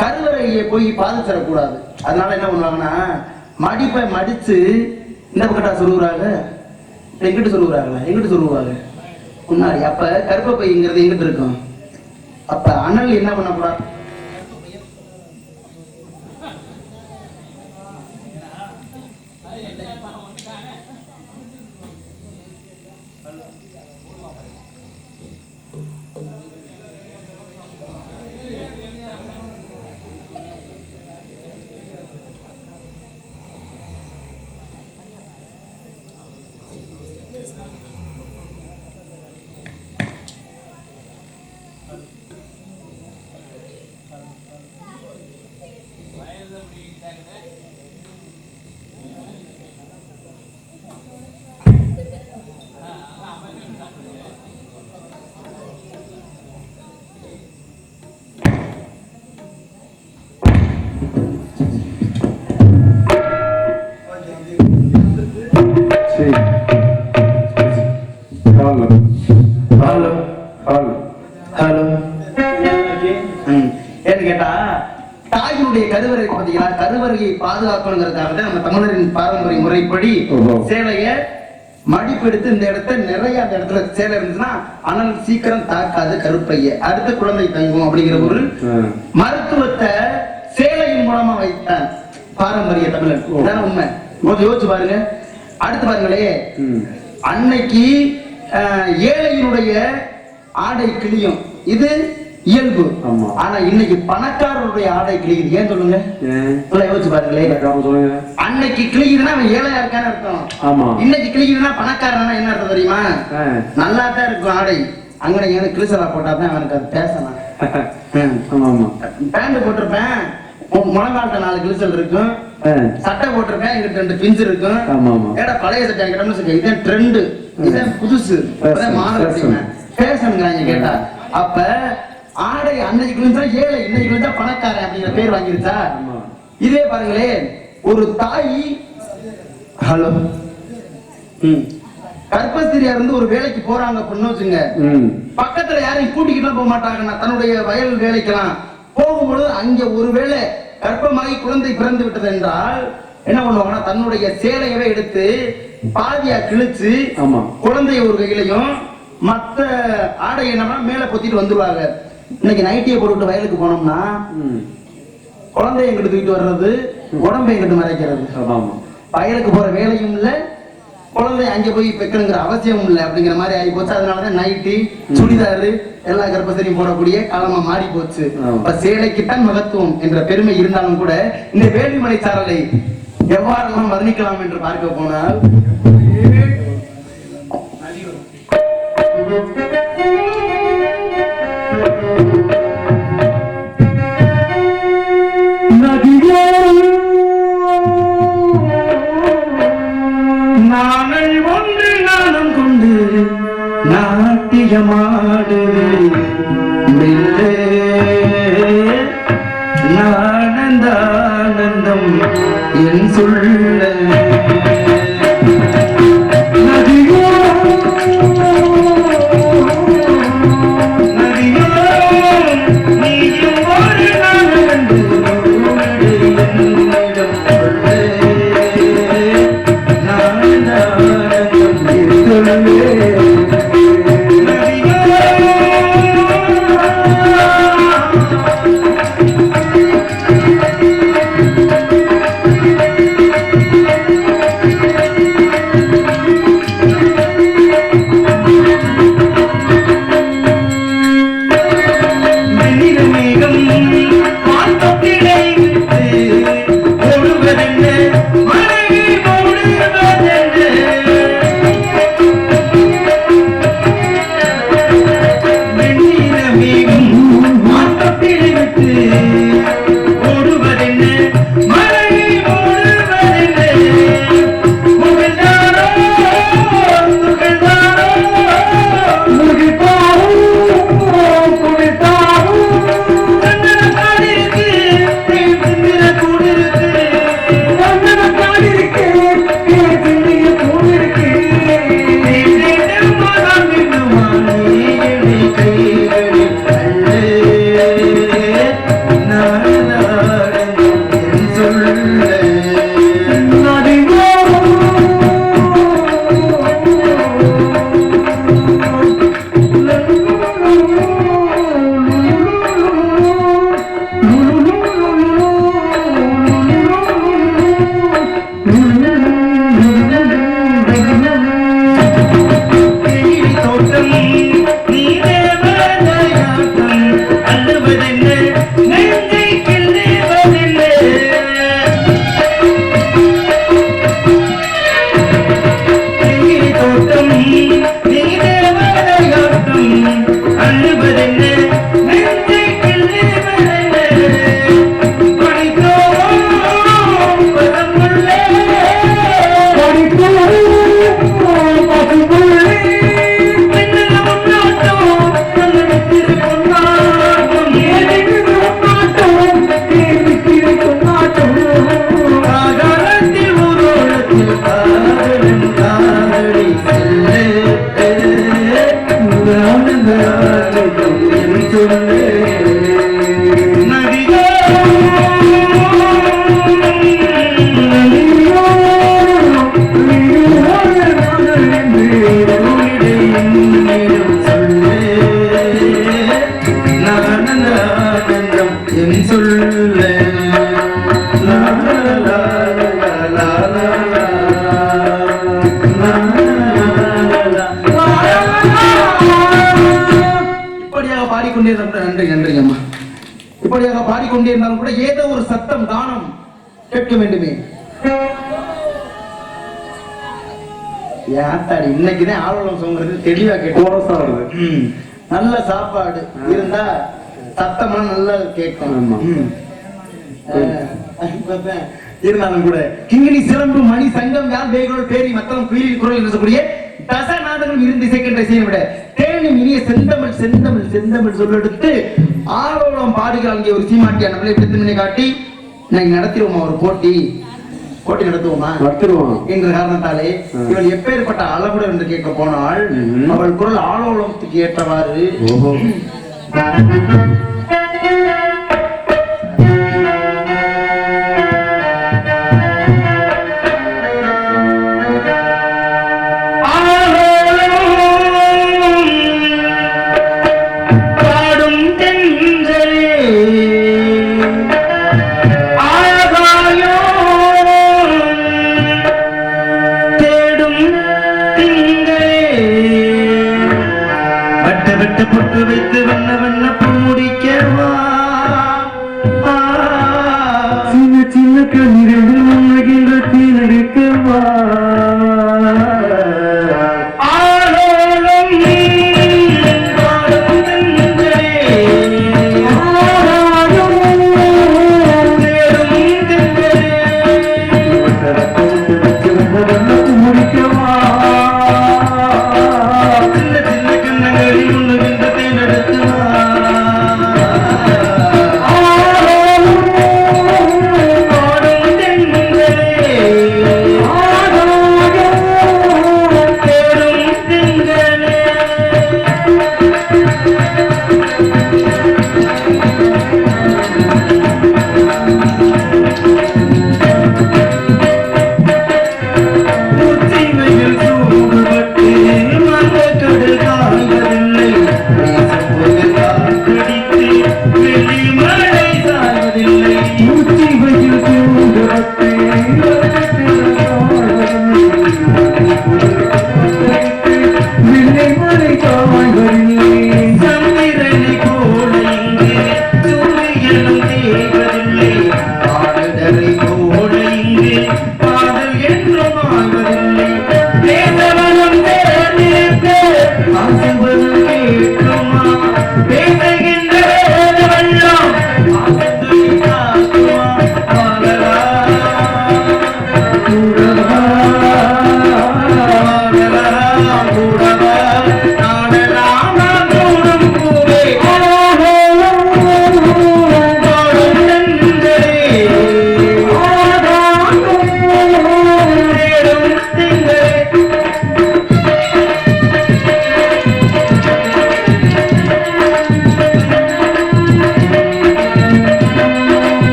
கருவறையை போய் பாதிச்சிடக்கூடாது. அதனால என்ன பண்ணுவாங்கன்னா, மடிப்பை மடிச்சு இந்த பக்கத்தா சொல்லுறாங்க, எங்கிட்டு சொல்லுறாங்களா, எங்கிட்டு சொல்லுவாங்க முன்னாடி. அப்ப கருப்பை பைங்கிறது எங்கிட்டு இருக்கும். அப்ப அனல் என்ன பண்ணக்கூடாது, கருவறையை பாதுகாக்கணுங்கிறதுக்காக நம்ம தமிழரின் பாரம்பரிய முறைப்படி சேலைய மடிப்பெடுத்து இந்த இடத்த நிறைய அந்த இடத்துல சேலை இருந்துச்சுன்னா அனல் சீக்கிரம் தாக்காது கருப்பைய, அடுத்த குழந்தை தங்கும் அப்படிங்கிற ஒரு மருத்துவத்தை சேலையின் மூலமா வைத்தான் பாரம்பரிய தமிழன். உண்மை. கொஞ்சம் யோசிச்சு பாருங்க. அடுத்து பாருங்களே, அன்னைக்கு ஏழையினுடைய ஆடை கிளியும், இது இயல்பு. ஆனா இன்னைக்கு பணக்காரருடைய ஆடை கிளியுது. ஏன் சொல்லுங்க, யோசிச்சு பாருங்களேன். அன்னைக்கு கிளியுதுன்னா அவன் ஏழையா இருக்கான்னு அர்த்தம். இன்னைக்கு கிளியுதுன்னா பணக்காரனா என்ன அர்த்தம் தெரியுமா, நல்லா தான் இருக்கும் ஆடை. அங்க எனக்கு கிளிசலா போட்டாதான் அவனுக்கு அது பேசலாம். பேண்ட் போட்டிருப்பேன், முழங்கால்ட்ட 4 கிளிசல் இருக்கும். சட்டை போட்டிருப்பேன், எங்கிட்ட 2 பிஞ்சு இருக்கும். ஏடா பழைய சட்டை என்கிட்ட இதான் ட்ரெண்டு, இதான் புதுசு, மாணவர் பேசணுங்கிறாங்க கேட்டா. அப்ப ஆடை அன்னைக்கு கிழிஞ்சா ஏழை, இன்னைக்கு கிழிஞ்சா பணக்காரன் அப்படிங்கிற பேர் வாங்கிருச்சா. இதே பாருங்களே, ஒரு தாய் ஹலோ கர்ப்பஸ்திரியா இருந்து ஒரு வேலைக்கு போறாங்க அப்படின்னு வச்சுங்க, பக்கத்துல யாரையும் கூட்டிக்கிட்டு போக மாட்டாங்க. தன்னுடைய வயல் வேலைக்கெல்லாம் போகும்பொழுது அங்க ஒருவேளை கர்ப்பமாகி குழந்தை பிறந்து விட்டது என்றால் என்ன பண்ணுவாங்கன்னா, தன்னுடைய சேலையவே எடுத்து பாதியா கிழிச்சு குழந்தைய ஒரு கையிலையும் மத்த ஆடை என்னன்னா மேல பொத்திட்டு வந்துருவாங்க. இன்னைக்கு நைட்டியை போட்டு வயலுக்கு போனோம்னா குழந்தைய எங்கிட்டு தூக்கிட்டு வர்றது, உடம்பை எங்கிட்டு மறைக்கிறது. வயலுக்கு போற வேலையும் இல்ல, குழந்தை அங்க போய் வைக்கணுங்கிற அவசியம் இல்லை அப்படிங்கிற மாதிரி ஆகி போச்சு. அதனாலதான் நைட்டி சுடிதாரு எல்லா கர்ப்பசரியும் போடக்கூடிய காலமா மாறி போச்சு. சேலைக்குத்தான் மகத்துவம் என்ற பெருமை இருந்தாலும் கூட இந்த வேலிமலை சாரலை எவ்வாறெல்லாம் வர்ணிக்கலாம் என்று பார்க்க போனால், நாங்கள் ஒன்று நானும் கொண்டு நாட்டியமாடு நானந்தானந்தம் என் சொல்ல பாடிக்கொண்டே இருந்தாலும் நன்றி நன்றி அம்மா. இப்படியாக பாடிக்கொண்டே இருந்தாலும் கூட ஏதோ ஒரு சத்தம் கானம் கேட்க வேண்டுமே. யாத்தாடி இன்னைக்குதான் ஆளுநர் சொல்றது தெளிவா கேட்டு நல்ல சாப்பாடு இருந்தா சத்தமா நல்லா கேட்கும். இருந்தாலும் கூட கிங்கினி சிலம்பு மணி சங்கம் யார் வேகோல் பேரி மத்தம் குயிலில் குரல் என்று சொல்லக்கூடிய தசநாதங்களும் இருந்து செகண்டை செய்ய விட தேனும் இனிய செந்தமிழ் செந்தமிழ் செந்தமிழ் சொல்லெடுத்து ஆரோலம் பாடுகள் அங்கே ஒரு சீமாட்டியா நம்மளை எடுத்து காட்டி இன்னைக்கு நடத்திடுவோமா ஒரு போட்டி நடத்துவோமா என்ற காரணத்தாலே இவள் எப்பேற்பட்ட அளவுடன் என்று கேட்க போனால் அவள் குரல் ஆலோலத்துக்கு ஏற்றவாறு பொட்டு வைத்து வண்ண வண்ண பூ முடிக்கவா சின்ன சின்ன கண்ணீரில் முன்னகின்ற தீனடிக்கவா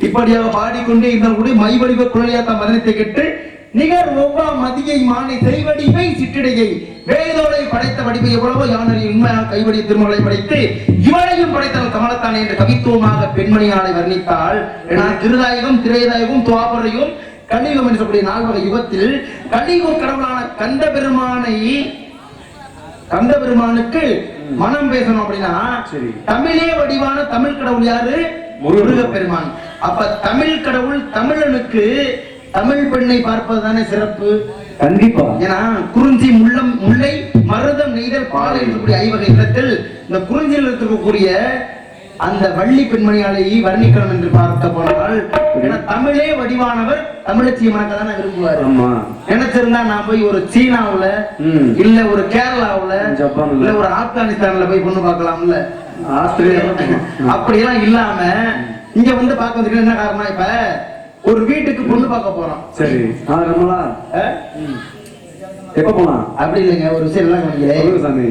இப்படியாக பாடிக்கொண்டே இருந்தால் கூட மை வடிவ குழலியாத்த மதனத்தை கேட்டு நிகர் ஒவ்வா மதியை மானை செய்வடிவை சிற்றிடையை வேதோலை படைத்த வடிவை எவ்வளவோ யானறி உண்மையாக கைவடி திருமலை படைத்து இவளையும் படைத்தவன் கமலத்தானே என்று கவித்துவமாக பெண்மணியாளை வர்ணித்தாள். ஏன்னா திருதாயகம் திரேதாயகம் துவாபரையும் கலியுகம் என்று சொல்லக்கூடிய 4 வகை யுகத்தில் கலியுக கடவுளான கந்த பெருமானுக்கு மனம் பேசணும் அப்படின்னா தமிழே வடிவான தமிழ் கடவுள் யாரு? முருகப்பெருமான். அப்ப தமிழ் கடவுள் தமிழனுக்கு தமிழ் பெண்ணை பார்ப்பது தானே சிறப்பு. கண்டிப்பா. ஏன்னா குறிஞ்சி முல்லை மருதம் நெய்தல் பாலை இருக்கக்கூடிய 5 வகை இடத்தில் இந்த குறிஞ்சியில் இருக்கக்கூடிய அந்த வள்ளி பெண்மணியாலை வர்ணிக்கணும் என்று பார்க்க போனால், ஏன்னா தமிழே வடிவானவர் தமிழச்சிய மணக்க தானே விரும்புவாரு. நினைச்சிருந்தா நான் போய் ஒரு சீனாவுல இல்ல ஒரு கேரளாவுல இல்ல ஒரு ஆப்கானிஸ்தான்ல போய் பொண்ணு பார்க்கலாம்ல, ஆஸ்திரேலியா அப்படியெல்லாம் இல்லாம இங்க வந்து பார்க்க வந்துருக்கு. என்ன காரணம்? இப்ப ஒரு வீட்டுக்கு பொண்ணு பார்க்க போறோம். சரி, எப்ப போனா? அப்படி இல்லைங்க, ஒரு விஷயம் எல்லாம் சாமி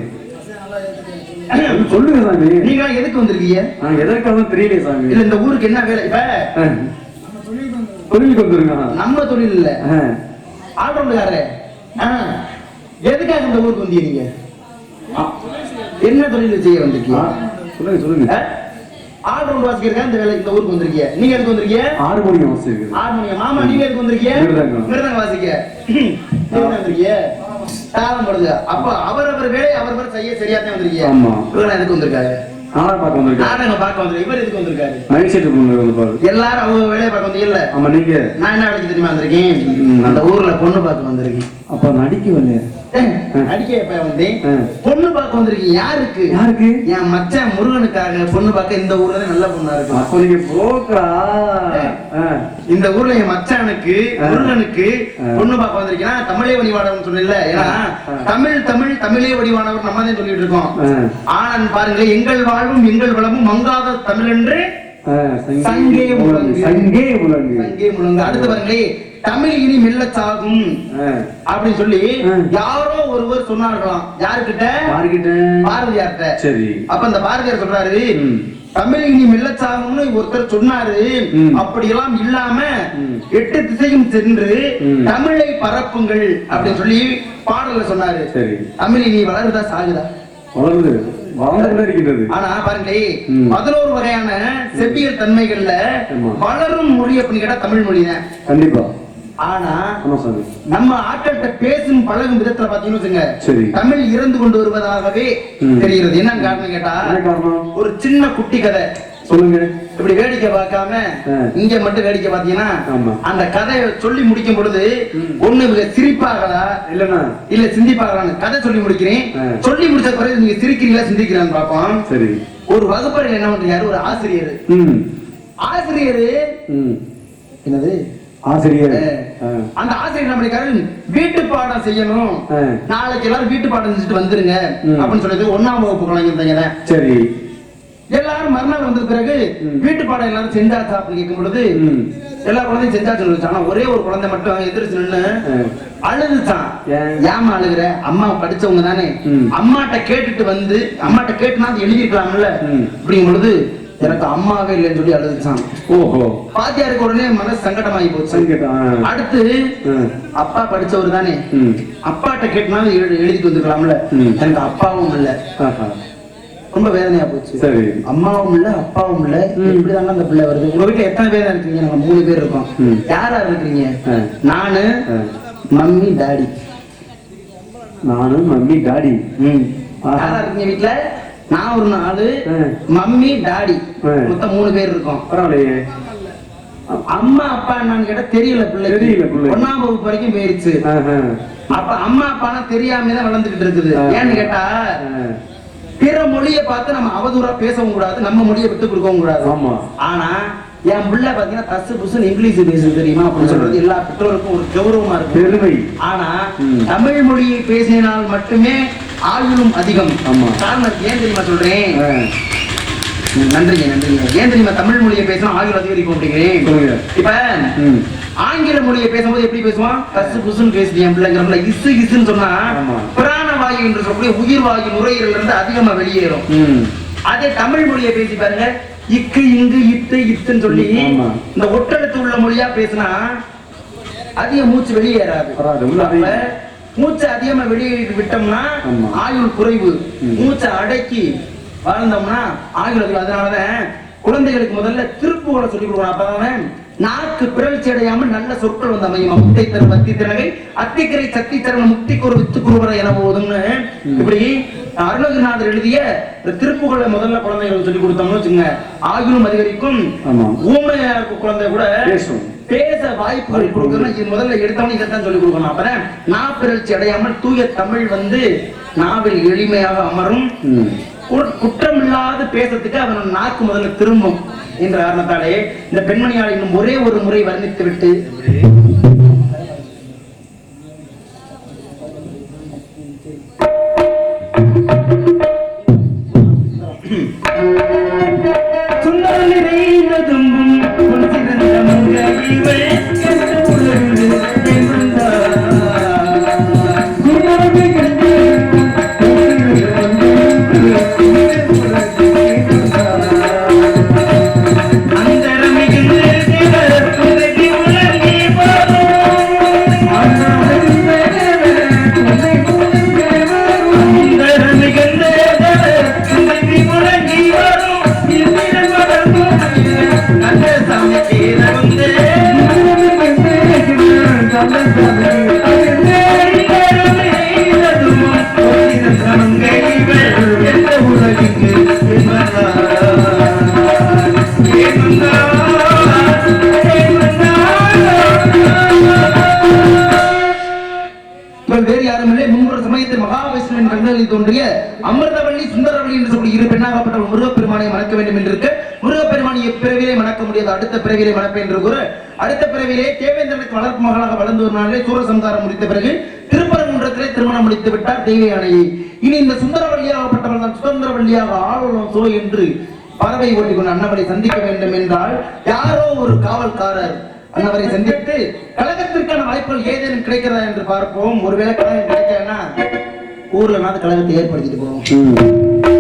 சொல்லுங்க சாமி. நீங்க எதுக்கு வந்திருக்கீங்க? எதற்காக தெரியல சாமி. இல்ல இந்த ஊருக்கு என்ன வேலை? இப்ப தொழிலுக்கு வந்துருங்க. நம்ம தொழில் இல்ல, ஆல்ரவுண்டுக்காரே. எதுக்காக இந்த ஊருக்கு வந்தீங்க? நீங்க என்ன தொழில் செய்ய வந்திருக்கீங்க? சொல்லுங்க சொல்லுங்க. ஆல்ரவுண்ட் வாசிக்கிறதா இந்த வேலைக்கு இந்த ஊருக்கு வந்திருக்கீங்க? நீங்க எதுக்கு வந்திருக்கீங்க? ஹார்மோனியம் வாசிக்கிறேன். ஹார்மோனியம். மாமா நீங்க எதுக்கு வந்திருக்கீங்க? மிருதங்கம் வாசிக்க வந்திருக்கீங்க. தாளம் போடுங்க. அப்ப அவரவர் வேலை அவரவர் செய்ய சரியாத்தான் வந்திருக்கீங்க. ஆமா. இவங்க எதுக்கு வந்திருக்காரு? நாடகம் பார்க்க வந்திருக்காரு. நாடகம் பார்க்க வந்திருக்காரு. இவர் எதுக்கு வந்திருக்காரு? மைக் செட் வந்திருக்காரு. எல்லாரும் அவங்க வேலையை பார்க்க வந்தீங்க இல்ல? ஆமா. நீங்க? நான் என்ன வேலைக்கு தெரியுமா வந்திருக்கேன்? அந்த ஊர்ல பொண்ணு பார்க்க வந்திருக்கேன். அப்ப நடிக்க வரலையா? நடிக்க எப்ப வந்தேன்? பொண்ணு பார்க்க வந்திருக்கீங்க. யாருக்கு? யாருக்கு? என் மச்சான் முருகனுக்காக பொண்ணு பார்க்க இந்த ஊர்ல நல்ல பொண்ணா இருக்கு. அப்ப நீங்க புரோக்கரா? இந்த ஊர்ல என் மச்சானுக்கு முருகனுக்கு பொண்ணு பார்க்க வந்திருக்கேன். தமிழே வடிவானவர் சொன்னல. ஏன்னா தமிழே வடிவானவர் நம்ம தான் சொல்லிட்டு இருக்கோம். ஆனந்த் பாருங்களேன், எங்கள் வாழ்வும் எங்கள் வளமும் மங்காத தமிழ் என்று சங்கே முழங்கு. அடுத்து பாருங்களே, தமிழ் இனி மெல்ல சாகும் அப்படின்னு சொல்லி யாரோ ஒருவர் சொன்னார்களாம். யாருக்கிட்ட? பாரதியார்கிட்ட. சரி. அப்ப அந்த பாரதியார் சொல்றாரு, தமிழ் இனி மெல்லச்சாகும்னு ஒருத்தர் சொன்னாரு. அப்படியெல்லாம் இல்லாம 8 திசையும் சென்று தமிழை பரப்புங்கள் அப்படின்னு சொல்லி பாடல்ல சொன்னாரு. தமிழ் இனி வளருதா சாகுதா? வளருது, வளர்ந்து. ஆனா பாருங்களே, 11 வகையான செவ்வியல் தன்மைகள்ல வளரும் மொழி அப்படின்னு கேட்டா தமிழ் மொழி தான். கண்டிப்பா. ஆனா நம்ம ஆட்கள்கிட்ட பேசும் பழகும் விதத்துல பாத்தீங்கன்னா தமிழ் இறந்து கொண்டு வருவதாகவே தெரிகிறது. என்ன காரணம் கேட்டா, ஒரு சின்ன குட்டி கதை சொல்லுங்க. இப்படி வேடிக்கை பார்க்காம இங்க மட்டும் வேடிக்கை பாத்தீங்கன்னா அந்த கதையை சொல்லி முடிக்கும் பொழுது ஒண்ணு சிரிப்பாகலா இல்ல சிந்திப்பாகலான்னு கதை சொல்லி முடிக்கிறேன். சொல்லி முடிச்ச பிறகு நீங்க சிரிக்கிறீங்களா சிந்திக்கிறான்னு பாப்போம். சரி. ஒரு வகுப்பறையில் என்ன பண்றாரு? ஒரு ஆசிரியர் என்னது ஆசிரியர். அந்த ஆசிரியர் என்ன பண்ணிருக்காரு? வீட்டு பாடம் செய்யணும், நாளைக்கு எல்லாரும் வீட்டு பாடம் செஞ்சுட்டு வந்துருங்க அப்படின்னு சொல்லிட்டு 1ஆம் வகுப்பு குழந்தைங்க. சரி. எல்லாரும் மறுநாள் வந்த பிறகு வீட்டு பாடம் எல்லாரும் செஞ்சாச்சா அப்படின்னு கேட்கும் பொழுது எல்லா குழந்தையும் செஞ்சாச்சு. ஆனா ஒரே ஒரு குழந்தை மட்டும் எதிர்த்து நின்று அழுதுச்சான். ஏமா அழுகுற? அம்மா படிச்சவங்க தானே, அம்மாட்ட கேட்டுட்டு வந்து அம்மாட்ட கேட்டுனா எழுதிருக்கலாம்ல அப்படிங்கும் பொழுது எனக்கு அம்மாவே இல்லைன்னு சொல்லி அழுதுச்சான். ஓஹோ. பாத்தியாருக்கு உடனே மனசு சங்கடமாகி போச்சு. அடுத்து அப்பா படிச்சவர் தானே, அப்பாட்ட கேட்டுனாலும் எழுதிட்டு வந்துருக்கலாம்ல, எனக்கு அப்பாவும் இல்ல. ரொம்ப வேதனையா போச்சு. சரி. அம்மாவும் இல்ல அப்பாவும் இல்ல, இப்படிதாங்க அந்த பிள்ளை வருது. உங்க வீட்டுல எத்தனை பேர் இருக்கீங்க? நாங்க 3 பேர் இருக்கோம். யாரா இருக்கீங்க? நானு, மம்மி, டாடி. நானு, மம்மி, டாடி. யாரா இருக்கீங்க வீட்டுல? நான் ஒரு 4, மம்மி, டாடி, மொத்தம் 3 பேர் இருக்கோம். பரவாயில்லையே. அம்மா அப்பா என்னன்னு கேட்டா தெரியல. பிள்ளை 1ஆம் வகுப்பு வரைக்கும் போயிருச்சு. அப்ப அம்மா அப்பானா தெரியாம தான் வளர்ந்துகிட்டு இருக்குது. ஏன்னு கேட்டா, பிற மொழியை பார்த்து நம்ம அவதூறா பேசவும் கூடாது, நம்ம மொழியை விட்டு கொடுக்கவும் கூடாது. ஆனா என் பிள்ளை பாத்தீங்கன்னா தசு புசு இங்கிலீஷ் பேச தெரியுமா அப்படின்னு சொல்றது எல்லா பெற்றோருக்கும் ஒரு கௌரவமா இருக்கு, பெருமை. ஆனா தமிழ் மொழியை பேசினால் மட்டுமே ஆயுளும் அதிகம். காரணம் ஏன் தெரியுமா சொல்றேன்? நன்றிங்க. ஏன் தெரியுமா தமிழ் மொழியை பேசினா ஆயுள் அதிகரிக்கும் அப்படிங்கிறேன். இப்ப ஆங்கில மொழியை பேசும்போது எப்படி பேசுவான்? கசு புசுன்னு பேசுது என் பிள்ளைங்கிற இசு இசுன்னு சொன்னா பிராணவாயு என்று சொல்லக்கூடிய உயிர் வாயு நுரையீரல் இருந்து அதிகமா வெளியேறும். அதே தமிழ் மொழியை பேசி பாருங்க, இக்கு இங்கு இத்து இத்துன்னு சொல்லி இந்த ஒட்டெழுத்து உள்ள மொழியா பேசினா அதிக மூச்சு வெளியேறாது. மூச்சை அதிகமா வெளியேறி விட்டோம்னா ஆயுள் குறைவு. மூச்சை அடக்கி வாழ்ந்தோம்னா ஆயுள் அதிகம். அதனாலதான் குழந்தைகளுக்கு முதல்ல திருப்புகளை சொல்லிக் கொடுக்கணும். அப்பதான் நாக்கு பிறழ்ச்சி அடையாமல் நல்ல சொற்கள் வந்து அமையும். முத்தை தரும் அத்தி திறகை அத்திக்கரை சத்தி தரும் முக்திக்கு ஒரு வித்து குருவரை என போதும்னு இப்படி அருணகிரிநாதர் எழுதிய திருப்புகளை முதல்ல குழந்தைகளுக்கு சொல்லி கொடுத்தோம்னு வச்சுங்க, ஆயுளும் அதிகரிக்கும். ஊமையா குழந்தை கூட பேச வாய்ப்புகள் கொடுக்கணும். இது முதல்ல எடுத்தவனே இதைத்தான் சொல்லி கொடுக்கணும். அப்பதான் நாப்பிறழ்ச்சி அடையாமல் தூய தமிழ் வந்து நாவில் எளிமையாக அமரும். குற்றமில்லாத பேசத்துக்கு அவன் நாக்கு முதல்ல திரும்பும் என்ற காரணத்தாலே இந்த பெண்மணியால் இன்னும் ஒரே ஒரு முறை வர்ணித்து விட்டு சுந்தர நிறைந்ததும் வேறு யாரும் இல்லை. முன்பொரு சமயத்தில் மகாவிஷ்ணுவின் கண்களில் தோன்றிய அமிர்தவள்ளி சுந்தரவள்ளி என்று சொல்லி இரு பெண்ணாகப்பட்ட முருகப்பெருமானை மணக்க வேண்டும் என்று இருக்க, முருகப்பெருமானை எப்பிறவிலே மணக்க முடியாது, அடுத்த பிறவிலே மணப்பேன் என்று கூற, அடுத்த பிறவிலே தேவேந்திரனுக்கு வளர்ப்பு மகளாக வளர்ந்து ஒரு நாளிலே சூரசம்காரம் முடித்த பிறகு திருப்பரங்குன்றத்திலே திருமணம் முடித்து விட்டார் தெய்வயானையை. இனி இந்த சுந்தரவள்ளியாகப்பட்டவள் தான் சுதந்திரவள்ளியாக ஆளும் சோ என்று பறவை ஓட்டிக்கொண்டு அன்னவரை சந்திக்க வேண்டும் என்றால் யாரோ ஒரு காவல்காரர் அன்னவரை சந்தித்து கழகத்திற்கான வாய்ப்புகள் ஏதேனும் கிடைக்கிறதா என்று பார்ப்போம். ஒருவேளை கழகம் கிடைக்கலன்னா ஊர்ல கழகத்தை ஏற்படுத்திட்டு போவோம்.